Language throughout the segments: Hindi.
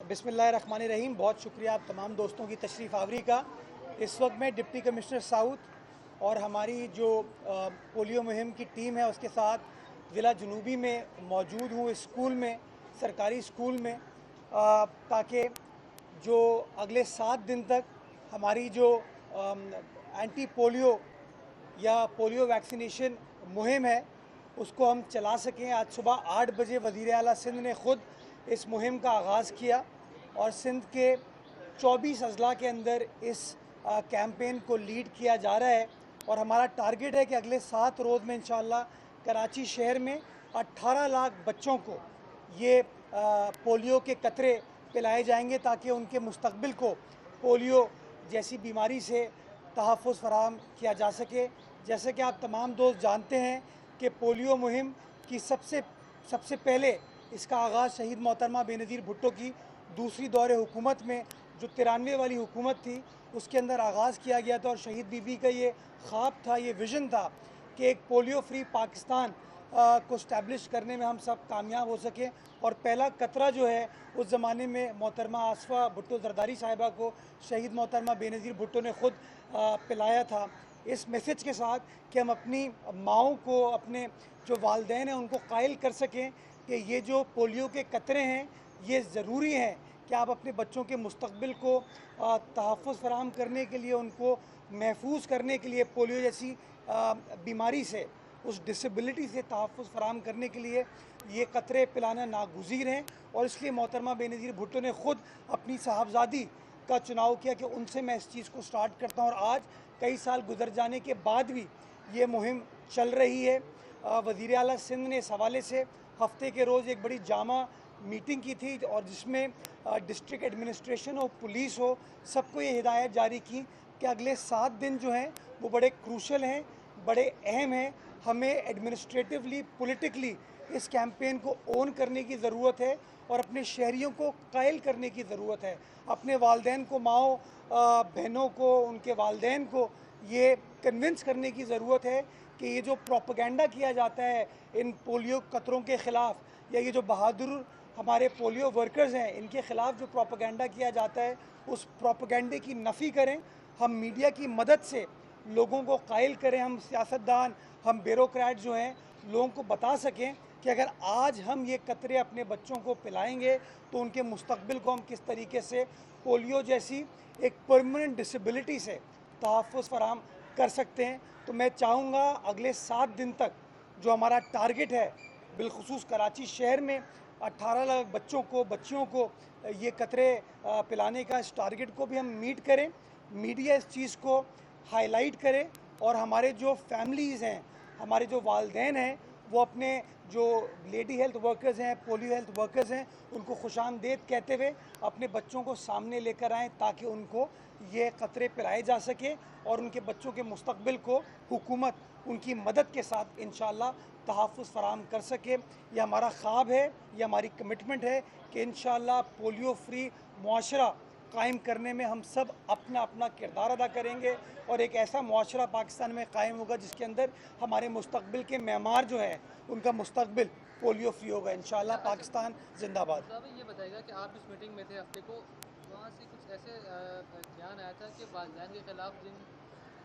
बिस्मिल्लाहिर्रहमानिर्रहीम। बहुत शुक्रिया आप तमाम दोस्तों की तशरीफ़ आवरी का। इस वक्त मैं डिप्टी कमिश्नर साउथ और हमारी जो पोलियो मुहिम की टीम है उसके साथ ज़िला जनूबी में मौजूद हूँ, इस स्कूल में, सरकारी स्कूल में, ताकि जो अगले 7 दिन तक हमारी जो एंटी पोलियो या पोलियो वैक्सीनेशन मुहिम है उसको हम चला सकें। आज सुबह 8 बजे वज़ीर आला सिंध ने ख़ुद इस मुहिम का आगाज़ किया और सिंध के 24 अजला के अंदर इस कैंपेन को लीड किया जा रहा है। और हमारा टारगेट है कि अगले 7 रोज़ में इंशाअल्लाह कराची शहर में 18 लाख बच्चों को ये पोलियो के कतरे पिलाए जाएंगे ताकि उनके मुस्तकबिल को पोलियो जैसी बीमारी से तहफ़्फ़ुज़ फ़राहम किया जा सके। जैसे कि आप तमाम दोस्त जानते हैं कि पोलियो मुहिम की सबसे पहले इसका आगाज़ शहीद मोहतरमा बेनज़ीर भुट्टो की दूसरी दौरे हुकूमत में जो 93 वाली हुकूमत थी उसके अंदर आगाज़ किया गया था। और शहीद बीबी का ये ख्वाब था, ये विज़न था कि एक पोलियो फ्री पाकिस्तान को इस्टेब्लिश करने में हम सब कामयाब हो सकें। और पहला कतरा जो है उस ज़माने में मोहतरमा आसफ़ा भुट्टो ज़रदारी साहिबा को शहीद मोहतरमा बेनज़ीर भुट्टो ने ख़ुद पिलाया था, इस मैसेज के साथ कि हम अपनी माँओं को, अपने जो वालदैन हैं उनको कायल कर सकें कि ये जो पोलियो के कतरे हैं ये ज़रूरी हैं कि आप अपने बच्चों के मुस्तकबिल को तहफ़्फ़ुज़ फ़राहम करने के लिए, उनको महफूज करने के लिए, पोलियो जैसी बीमारी से, उस डिसेबिलिटी से तहफ़्फ़ुज़ फ़राहम करने के लिए ये कतरे पिलाना नागुज़ीर हैं। और इसलिए मोहतरमा बेनज़ीर भुट्टो ने ख़ुद अपनी साहबजादी का चुनाव किया कि उनसे मैं इस चीज़ को स्टार्ट करता हूँ। और आज कई साल गुजर जाने के बाद भी ये मुहिम चल रही है। वज़ीर आला सिंध ने इस हवाले से हफ्ते के रोज़ एक बड़ी जामा मीटिंग की थी और जिसमें डिस्ट्रिक्ट एडमिनिस्ट्रेशन हो, पुलिस हो, सबको ये हिदायत जारी की कि अगले 7 दिन जो हैं वो बड़े क्रूशल हैं, बड़े अहम हैं। हमें एडमिनिस्ट्रेटिवली, पॉलिटिकली इस कैंपेन को ओन करने की ज़रूरत है और अपने शहरियों को कायल करने की ज़रूरत है। अपने वालदैन को, माओ बहनों को, उनके वालदैन को ये कन्विंस करने की ज़रूरत है कि ये जो प्रोपेगेंडा किया जाता है इन पोलियो कतरों के ख़िलाफ़, या ये जो बहादुर हमारे पोलियो वर्कर्स हैं इनके ख़िलाफ़ जो प्रोपेगेंडा किया जाता है, उस प्रोपेगेंडे की नफ़ी करें। हम मीडिया की मदद से लोगों को कायल करें, हम सियासतदान, हम ब्यूरोक्रेट जो हैं लोगों को बता सकें कि अगर आज हम ये कतरे अपने बच्चों को पिलाएंगे तो उनके मुस्तकबिल को हम किस तरीके से पोलियो जैसी एक परमानेंट डिसेबिलिटी से तहफ़्फ़ुज़ फ़राहम कर सकते हैं। तो मैं चाहूँगा अगले 7 दिन तक जो हमारा टारगेट है, बिलखुसूस कराची शहर में 18 लाख बच्चों को, बच्चियों को ये कतरे पिलाने का, इस टारगेट को भी हम मीट करें। मीडिया इस चीज़ को हाईलाइट करे और हमारे जो फैमिलीज़ हैं, हमारे जो वालदैन हैं, वो अपने जो लेडी हेल्थ वर्कर्स हैं, पोलियो हेल्थ वर्कर्स हैं, उनको खुशामदीद कहते हुए अपने बच्चों को सामने लेकर आएँ ताकि उनको ये कतरे पिलाए जा सके और उनके बच्चों के मुस्तकबिल को हुकूमत उनकी मदद के साथ इंशाअल्लाह तहफ़्फ़ुज़ फ़राहम कर सके। यह हमारा ख्वाब है, यह हमारी कमिटमेंट है कि इंशाअल्लाह पोलियो फ्री मुआशरा कायम करने में हम सब अपना अपना किरदार अदा करेंगे और एक ऐसा मुआशरा पाकिस्तान में कायम होगा जिसके अंदर हमारे मुस्तकबिल के मेमार जो हैं उनका मुस्तकबिल पोलियो फ्री होगा। इंशाअल्लाह पाकिस्तान जिंदाबाद। ये बताएगा कि आप जिस मीटिंग में थे हफ्ते को, वहाँ से कुछ ऐसे बयान आया था कि वालदैन के खिलाफ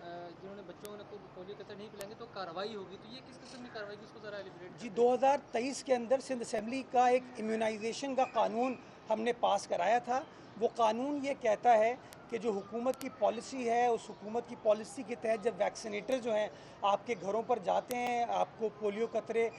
जिन्होंने बच्चों ने को पोलियो कतरे नहीं पिलाएंगे तो कार्रवाई होगी। तो ये किस किस्म की कार्रवाई की, उसको ज़रा एलिब्रेट जी, कर दें। 2023 के अंदर सिंध असेंबली का एक इम्यूनाइजेशन का कानून हमने पास कराया था। वो कानून ये कहता है कि जो हुकूमत की पॉलिसी है, उस हुकूमत की पॉलिसी के तहत जब वैक्सीनेटर जो हैं आपके घरों पर जाते हैं आपको पोलियो कतरे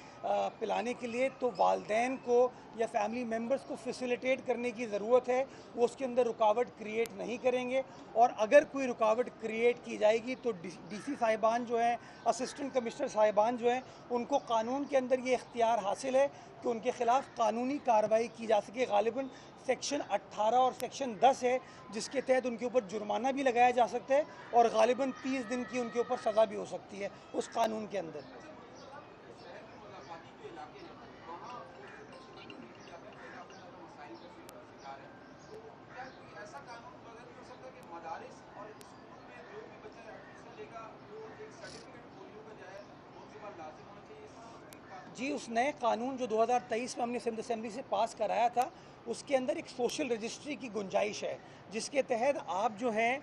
पिलाने के लिए, तो वालदैन को या फैमिली मेम्बर्स को फैसिलिटेट करने की ज़रूरत है। वो उसके अंदर रुकावट क्रिएट नहीं करेंगे और अगर कोई रुकावट क्रिएट की जाएगी तो डीसी साहिबान जो हैं, असिस्टेंट कमिश्नर साहिबान जो हैं, उनको कानून के अंदर ये इख्तियार हासिल है कि उनके ख़िलाफ़ कानूनी कार्रवाई की जा सके। गालिबन सेक्शन 18 और सेक्शन 10 है जिसके तहत उनके ऊपर जुर्माना भी लगाया जा सकता है और गालिबन 30 दिन की उनके ऊपर सज़ा भी हो सकती है उस कानून के अंदर। शहर में मज़ाफ़ाती जो इलाके हैं वहाँ पोलियो वैक्सीनेशन नहीं दी जाती, महिला अपने ज़्यादा मसाइल का शिकार है। तो क्या कोई ऐसा कानून वगैरह नहीं हो सकता कि मदारिस और स्कूल में जो भी बच्चा एडमिशन लेगा वो एक सर्टिफिकेट पोलियो का जो है वो उसके बाद लाजिम होना चाहिए, इस किस्म की जी, उस नए कानून जो 2023 में हमने सिंध असेंबली से पास कराया था, उसके अंदर एक सोशल रजिस्ट्री की गुंजाइश है, जिसके तहत आप जो हैं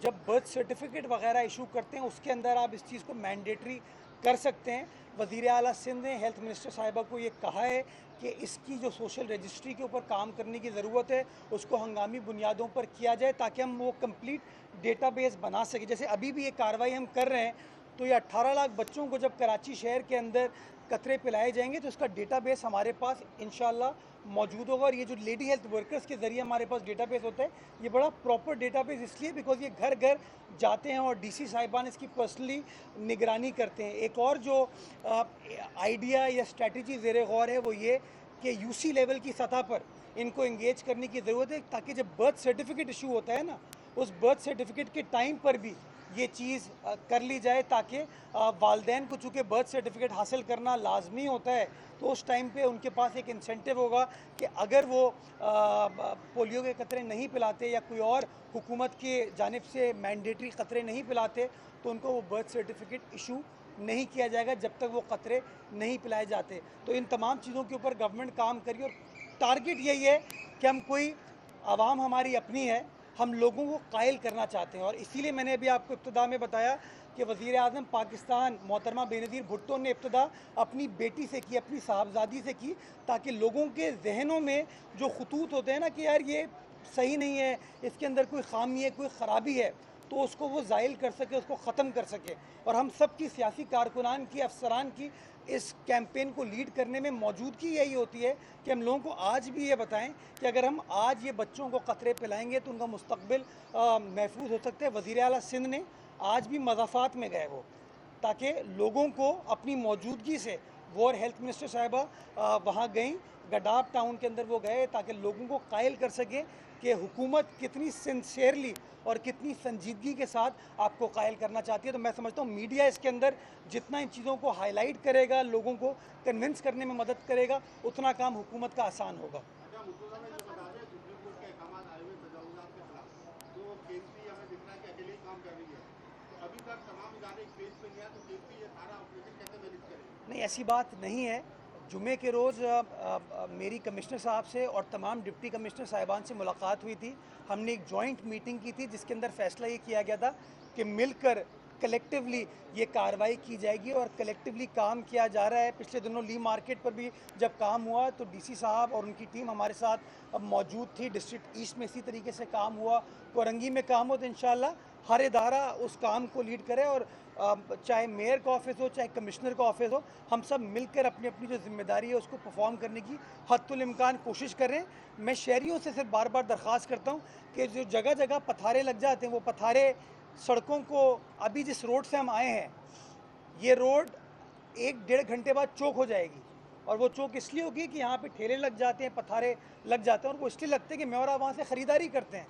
जब बर्थ सर्टिफिकेट वगैरह इशू करते हैं, उसके अंदर आप इस चीज़ को मैंडेटरी कर सकते हैं। वज़ीर आला सिंध ने हेल्थ मिनिस्टर साहिबा को ये कहा है कि इसकी जो सोशल रजिस्ट्री के ऊपर काम करने की ज़रूरत है, उसको हंगामी बुनियादों पर किया जाए, ताकि हम वो कंप्लीट डेटाबेस बना सकें। जैसे अभी भी ये कार्रवाई हम कर रहे हैं, तो ये 18 लाख बच्चों को जब कराची शहर के अंदर कतरे पिलाए जाएंगे, तो इसका डेटाबेस हमारे पास इंशाल्लाह मौजूद होगा। और ये जो लेडी हेल्थ वर्कर्स के ज़रिए हमारे पास डेटाबेस होता है, ये बड़ा प्रॉपर डेटाबेस इसलिए बिकॉज ये घर घर जाते हैं और डीसी साहिबान इसकी पर्सनली निगरानी करते हैं। एक और जो आइडिया या स्ट्रैटेजी ज़ेर गौर है वो ये कि यूसी लेवल की सतह पर इनको इंगेज करने की ज़रूरत है, ताकि जब बर्थ सर्टिफिकेट इशू होता है ना, उस बर्थ सर्टिफिकेट के टाइम पर भी ये चीज़ कर ली जाए, ताकि वालदैन को चूँकि बर्थ सर्टिफिकेट हासिल करना लाजमी होता है, तो उस टाइम पे उनके पास एक इंसेंटिव होगा कि अगर वो पोलियो के कतरे नहीं पिलाते या कोई और हुकूमत की जानिब से मैंडेटरी कतरे नहीं पिलाते, तो उनको वो बर्थ सर्टिफिकेट इशू नहीं किया जाएगा जब तक वो कतरे नहीं पिलाए जाते। तो इन तमाम चीज़ों के ऊपर गवर्नमेंट काम करी, और टारगेट यही है कि हम कोई आवाम हमारी अपनी है, हम लोगों को कायल करना चाहते हैं। और इसीलिए मैंने अभी आपको इब्तिदा में बताया कि वज़ीर आज़म पाकिस्तान मोहतरमा बेनज़ीर भुट्टो ने इब्तिदा अपनी बेटी से की, अपनी साहबजादी से की, ताकि लोगों के जहनों में जो खतूत होते हैं ना कि यार ये सही नहीं है, इसके अंदर कोई खामी है, कोई ख़राबी है, तो उसको वो ज़ाइल कर सके, उसको ख़त्म कर सके। और हम सब की सियासी कारकुनान की, अफसरान की इस कैंपेन को लीड करने में मौजूदगी यही होती है कि हम लोगों को आज भी ये बताएं कि अगर हम आज ये बच्चों को कतरे पिलाएंगे तो उनका मुस्तकबिल महफूज हो सकता है। वज़ीर आला सिंध ने आज भी मज़ाफ़ात में गए वो, ताकि लोगों को अपनी मौजूदगी से, वो और हेल्थ मिनिस्टर साहिबा वहाँ गई, गडाब टाउन के अंदर वो गए, ताकि लोगों को कायल कर सके कि हुकूमत कितनी सिंसियरली और कितनी संजीदगी के साथ आपको कायल करना चाहती है। तो मैं समझता हूँ मीडिया इसके अंदर जितना इन चीज़ों को हाईलाइट करेगा, लोगों को कन्विंस करने में मदद करेगा, उतना काम हुकूमत का आसान होगा। अच्छा, मुर्तज़ा भाई ये बता दें, सुप्रीम कोर्ट के अहकाम आए हुए तजावुज़ात के खिलाफ तो केएमसी हमें दिख रहा है कि अकेले ही काम कर रही है, तो अभी तक तमाम इदारे एक पेज पे गया, तो केएमसी ये सारा ऑपरेशन कैसे मैनेज करेगी? नहीं, ऐसी बात नहीं है। जुमे के रोज़ मेरी कमिश्नर साहब से और तमाम डिप्टी कमिश्नर साहिबान से मुलाकात हुई थी। हमने एक जॉइंट मीटिंग की थी, जिसके अंदर फ़ैसला ये किया गया था कि मिलकर कलेक्टिवली ये कार्रवाई की जाएगी, और कलेक्टिवली काम किया जा रहा है। पिछले दिनों ली मार्केट पर भी जब काम हुआ, तो डीसी साहब और उनकी टीम हमारे साथ मौजूद थी। डिस्ट्रिक्ट ईस्ट में इसी तरीके से काम हुआ, कोरंगी में काम हो, तो इंशाल्लाह हर इदारा उस काम को लीड करे। और चाहे मेयर का ऑफिस हो, चाहे कमिश्नर का ऑफिस हो, हम सब मिलकर अपनी अपनी जो जिम्मेदारी है उसको परफॉर्म करने की हद्दुल इम्कान कोशिश करें। मैं शहरियों से सिर्फ बार बार दरख्वास्त करता हूँ कि जो जगह जगह पथारे लग जाते हैं, वो पथारे सड़कों को, अभी जिस रोड से हम आए हैं, ये रोड 1-1.5 घंटे बाद चौक हो जाएगी। और वो चौक इसलिए होगी कि यहाँ पे ठेले लग जाते हैं, पथारे लग जाते हैं, और वो इसलिए लगते हैं कि मेरा वहाँ से ख़रीदारी करते हैं।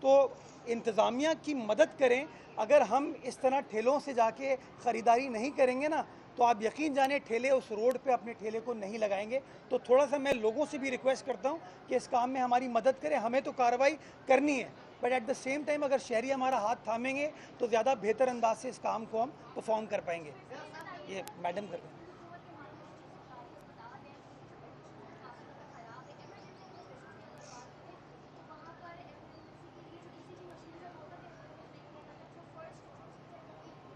तो इंतज़ामिया की मदद करें। अगर हम इस तरह ठेलों से जाके ख़रीदारी नहीं करेंगे ना, तो आप यकीन जाने ठेले उस रोड पे अपने ठेले को नहीं लगाएंगे। तो थोड़ा सा मैं लोगों से भी रिक्वेस्ट करता हूँ कि इस काम में हमारी मदद करें। हमें तो कार्रवाई करनी है, but at the same time अगर शहरी हमारा हाथ थामेंगे तो ज़्यादा बेहतर अंदाज से इस काम को हम परफॉर्म कर पाएंगे। ये मैडम कर रहे हैं।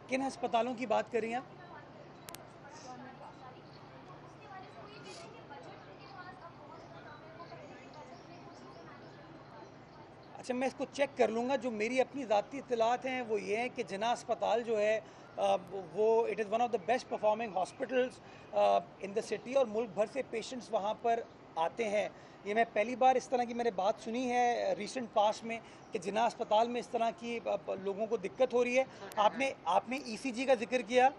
किन अस्पतालों की बात कर रही हैं आप? अच्छा, मैं इसको चेक कर लूँगा। जो मेरी अपनी ज़ाती इत्तलात हैं वो ये हैं कि जिन्ना अस्पताल जो है वो it is one of the best performing hospitals in the city, और मुल्क भर से पेशेंट्स वहाँ पर आते हैं। ये मैं पहली बार इस तरह की मैंने बात सुनी है रिसेंट पास्ट में कि जिन्ना अस्पताल में इस तरह की लोगों को दिक्कत हो रही है। आपने ईसीजी का जिक्र किया।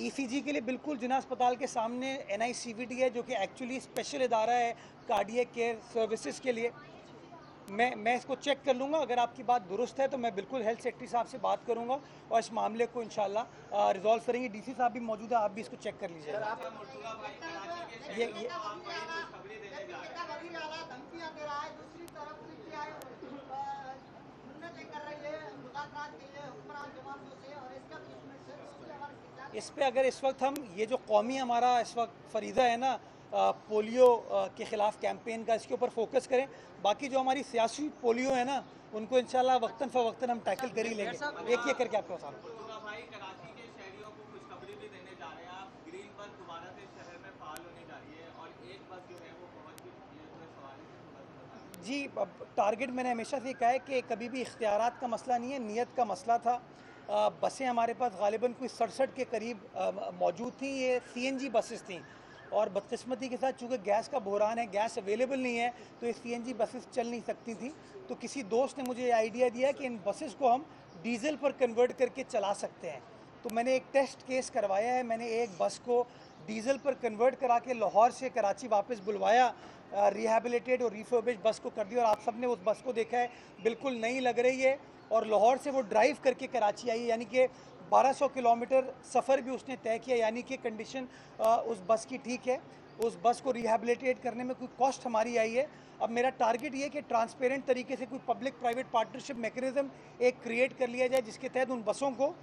ईसीजी के लिए बिल्कुल जिन्ना अस्पताल के सामने एनआईसीवीटी है, जो कि एक्चुअली स्पेशल इदारा है कार्डियक केयर सर्विसेज के लिए। मैं इसको चेक कर लूँगा। अगर आपकी बात दुरुस्त है तो मैं बिल्कुल हेल्थ सेक्रेटरी साहब से बात करूँगा और इस मामले को इंशाल्लाह रिजॉल्व करेंगे। डीसी साहब भी मौजूद है, आप भी इसको चेक कर लीजिएगा। ये धमकियां दे रहा है, दूसरी तरफ पीटीआई मुन्नतें कर रही है मुलाकात के लिए हुक्मरान जमातों से, और इसका दुश्मन से हमारे खिलाफ इस पे अगर इस वक्त हम ये जो कौमी हमारा इस वक्त फरीज़ा है ना पोलियो के ख़िलाफ़ कैंपेन का, इसके ऊपर फोकस करें। बाकी जो हमारी सियासी पोलियो है ना, उनको इंशाल्लाह वक्तन फ़वक्तन हम टैकल कर ही लेंगे। एक करके आपको बता रहा हूँ। भाई कराची के शहरियों को खुशखबरी भी देने जा रहे हैं आप। ग्रीन बस दोबारा से शहर में फाल होने जा रही है और एक बस जो है वो पहुंच भी चुकी है। थोड़े सवाल से थोड़ा सा बताएं। जी, अब टारगेट मैंने हमेशा से कहा है कि कभी भी इख्तियारात का मसला नहीं है, नीयत का मसला था। बसें हमारे पास गालिबन कोई 67 के करीब मौजूद थी। ये CNG बसेस थी और बदकिस्मती के साथ चूँकि गैस का बहरान है, गैस अवेलेबल नहीं है, तो ये CNG बसेस चल नहीं सकती थी। तो किसी दोस्त ने मुझे ये आइडिया दिया कि इन बसेस को हम डीजल पर कन्वर्ट करके चला सकते हैं। तो मैंने एक टेस्ट केस करवाया है। मैंने एक बस को डीजल पर कन्वर्ट करा के लाहौर से कराची वापस बुलवाया, रिहैबिलिटेट और रिफर्बिश बस को कर दिया। और आप सब ने उस बस को देखा है, बिल्कुल नई लग रही है। और लाहौर से वो ड्राइव करके कराची आई है, यानी कि 1200 किलोमीटर सफ़र भी उसने तय किया, यानी कि कंडीशन उस बस की ठीक है। उस बस को रिहैबिलिटेट करने में कोई कॉस्ट हमारी आई है। अब मेरा टारगेट ये है कि ट्रांसपेरेंट तरीके से कोई पब्लिक प्राइवेट पार्टनरशिप मैकेनिज्म एक क्रिएट कर लिया जाए, जिसके तहत उन बसों को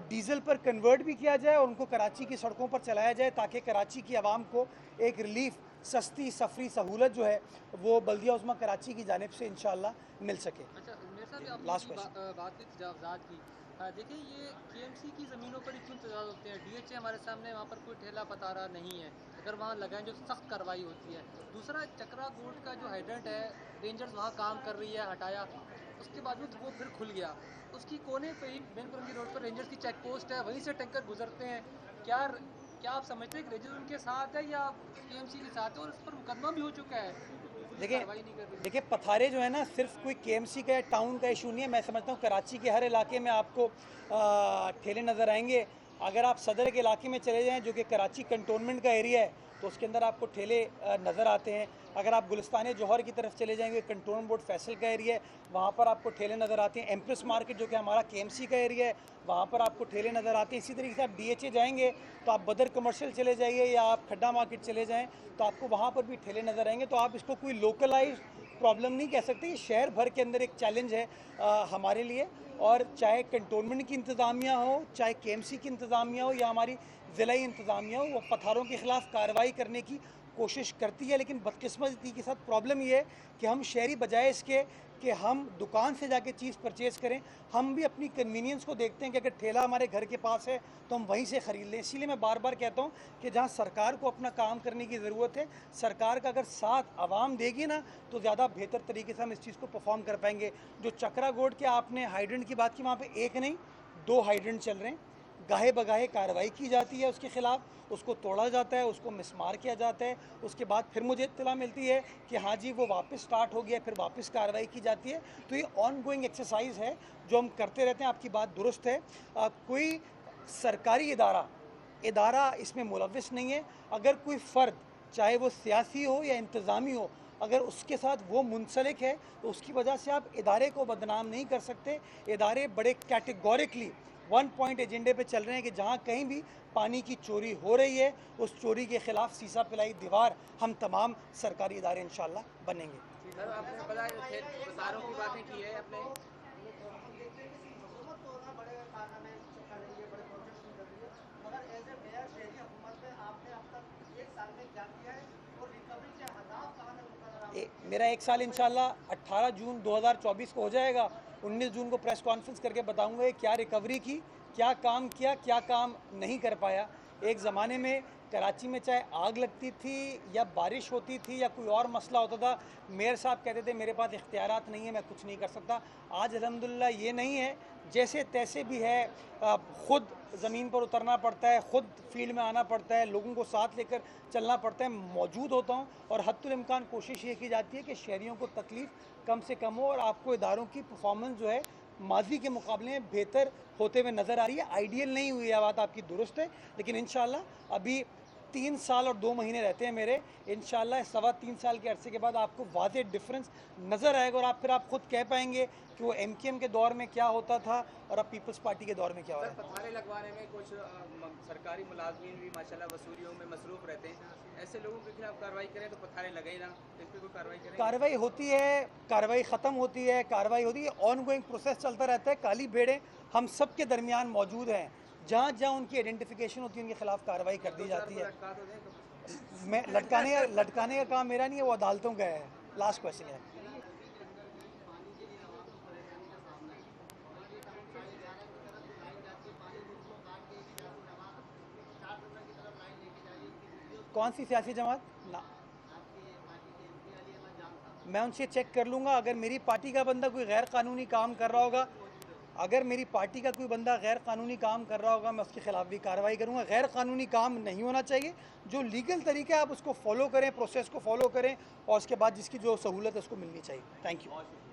डीजल पर कन्वर्ट भी किया जाए और उनको कराची की सड़कों पर चलाया जाए, ताकि कराची की आवाम को एक रिलीफ, सस्ती सफरी सहूलत जो है वो बल्दिया उस्मा कराची की जानिब से इंशाल्लाह मिल सके। अच्छा, मेरे साथ भी लास्ट आपने बात की तजावज़ात की। देखिए, ये KMC की ज़मीनों पर ही क्यों तजावज़ होते हैं? DHA हमारे सामने, वहाँ पर कोई ठेला पतारा नहीं है। अगर वहाँ लगाएं जो सख्त कार्रवाई होती है। दूसरा, चक्रा गोट का जो हाइड्रेंट है, रेंजर्स वहाँ काम कर रही है, हटाया, उसके बावजूद वो फिर खुल गया। उसकी कोने पे ही बेनपुरंगी रोड पर रेंजर्स की चेक पोस्ट है, वहीं से टैंकर गुजरते हैं। क्या क्या आप समझते हैं कि रेंजर्स उनके साथ है या KMC के साथ है? और उस पर मुकदमा भी हो चुका है, देखिए कार्रवाई नहीं कर रही। देखिए पथारे जो है ना, सिर्फ कोई KMC का या टाउन का इशू नहीं है। मैं समझता हूँ कराची के हर इलाके में आपको ठेले नज़र आएंगे। अगर आप सदर के इलाके में चले जाएं, जो कि कराची कंटोनमेंट का एरिया है, तो उसके अंदर आपको ठेले नज़र आते हैं। अगर आप गुलिस्तान जौहर की तरफ चले जाएंगे, कंटोनमेंट बोर्ड फैसल का एरिया है, वहाँ पर आपको ठेले नज़र आते हैं। एम्प्रेस मार्केट जो कि हमारा KMC का एरिया है, वहाँ पर आपको ठेले नज़र आते हैं। इसी तरीके से आप DHA जाएंगे तो आप बदर कमर्शियल चले जाइए या आप खड्डा मार्केट चले जाएँ, तो आपको वहाँ पर भी ठेले नज़र आएंगे। तो आप इसको कोई लोकलाइज प्रॉब्लम नहीं कह सकते, ये शहर भर के अंदर एक चैलेंज है हमारे लिए। और चाहे कंटोनमेंट की इंतज़ामिया हो, चाहे KMC की इंतज़ामिया हो या हमारी ज़िलाई इंतज़ामिया हो, वो पत्थरों के ख़िलाफ़ कार्रवाई करने की कोशिश करती है। लेकिन बदकिस्मती के साथ प्रॉब्लम ये है कि हम शहरी बजाय इसके कि हम दुकान से जाके चीज़ परचेज़ करें, हम भी अपनी कन्वीनियंस को देखते हैं कि अगर ठेला हमारे घर के पास है तो हम वहीं से ख़रीद लें। इसीलिए मैं बार बार कहता हूँ कि जहाँ सरकार को अपना काम करने की ज़रूरत है, सरकार का अगर साथ आवाम देगी ना, तो ज़्यादा बेहतर तरीके से हम इस चीज़ को परफॉर्म कर पाएंगे। जो चक्रा गोड के आपने हाइड्रेंट की बात की, वहाँ पर एक नहीं 2 हाइड्रेंट चल रहे हैं। गाहे बगाहे कार्रवाई की जाती है उसके ख़िलाफ़, उसको तोड़ा जाता है, उसको मिसमार किया जाता है। उसके बाद फिर मुझे इत्तला मिलती है कि हाँ जी वो वापस स्टार्ट हो गया, फिर वापस कार्रवाई की जाती है। तो ये ऑन गोइंग एक्सरसाइज है जो हम करते रहते हैं। आपकी बात दुरुस्त है, कोई सरकारी इदारा इसमें मुलव्विस नहीं है। अगर कोई फ़र्द, चाहे वो सियासी हो या इंतज़ामी हो, अगर उसके साथ वो मुंसलिक है तो उसकी वजह से आप इदारे को बदनाम नहीं कर सकते। इदारे बड़े कैटेगोरिकली 1 पॉइंट एजेंडे पे चल रहे हैं कि जहाँ कहीं भी पानी की चोरी हो रही है, उस चोरी के ख़िलाफ़ सीसा पिलाई दीवार हम तमाम सरकारी इदारे इंशाल्लाह बनेंगे। सर, आपने पतारों की बातें की है अपने, हुकूमत तो ना बड़े कारनामे कर रही है, बड़े प्रोजेक्ट्स कर रही है, मगर एज ए मेयर शहरी हुकूमत में आपने अब तक 1 साल में क्या किया है और रिकवरी के अहदाफ कहाँ तक मुकर्रर मेरा 1 साल इंशाल्लाह 18 जून 2024 को हो जाएगा। 19 जून को प्रेस कॉन्फ्रेंस करके बताऊंगा क्या रिकवरी की, क्या काम किया, क्या काम नहीं कर पाया। एक ज़माने में कराची में चाहे आग लगती थी या बारिश होती थी या कोई और मसला होता था, मेयर साहब कहते थे मेरे पास इख्तियारात नहीं है, मैं कुछ नहीं कर सकता। आज अल्हम्दुलिल्लाह ये नहीं है, जैसे तैसे भी है, ख़ुद ज़मीन पर उतरना पड़ता है, ख़ुद फील्ड में आना पड़ता है, लोगों को साथ लेकर चलना पड़ता है। मौजूद होता हूँ और हद्दुल इम्कान कोशिश ये की जाती है कि शहरियों को तकलीफ़ कम से कम हो और आपको इदारों की परफॉर्मेंस जो है माजी के मुकाबले में बेहतर होते हुए नज़र आ रही है। आइडियल नहीं हुई, यह बात आपकी दुरुस्त है, लेकिन इंशाल्लाह अभी 3 साल और 2 महीने रहते हैं मेरे। इंशाल्लाह 3.25 साल के अरसे के बाद आपको वाज़ेह डिफरेंस नज़र आएगा और फिर आप खुद कह पाएंगे कि वो MKM के दौर में क्या होता था और अब पीपल्स पार्टी के दौर में क्या हो रहा है। पथारे लगवाने में कुछ सरकारी मुलाजमीन भी माशाल्लाह वसूलियों में मसरूफ़ रहते हैं। ऐसे लोगों के खिलाफ कार्रवाई करें तो पथारे लगे ना, इस पर कोई कार्रवाई करें? कार्रवाई होती है, कार्रवाई ख़त्म होती है, कार्रवाई होती है, ऑन गोइंग प्रोसेस चलता रहता है। काली भेड़ें हम सब के दरमियान मौजूद हैं। जहाँ जहाँ उनकी आइडेंटिफिकेशन होती है उनके खिलाफ कार्रवाई कर दी जाती है। मैं लटकाने का काम मेरा नहीं है, वो अदालतों का है। लास्ट क्वेश्चन है। कौन सी सियासी जमात ना, मैं उनसे चेक कर लूँगा। अगर मेरी पार्टी का बंदा कोई गैर कानूनी काम कर रहा होगा, अगर मेरी पार्टी का कोई बंदा गैर कानूनी काम कर रहा होगा, मैं उसके खिलाफ भी कार्रवाई करूँगा। गैर कानूनी काम नहीं होना चाहिए। जो लीगल तरीका है आप उसको फॉलो करें, प्रोसेस को फॉलो करें और उसके बाद जिसकी जो सहूलत है उसको मिलनी चाहिए। Thank you.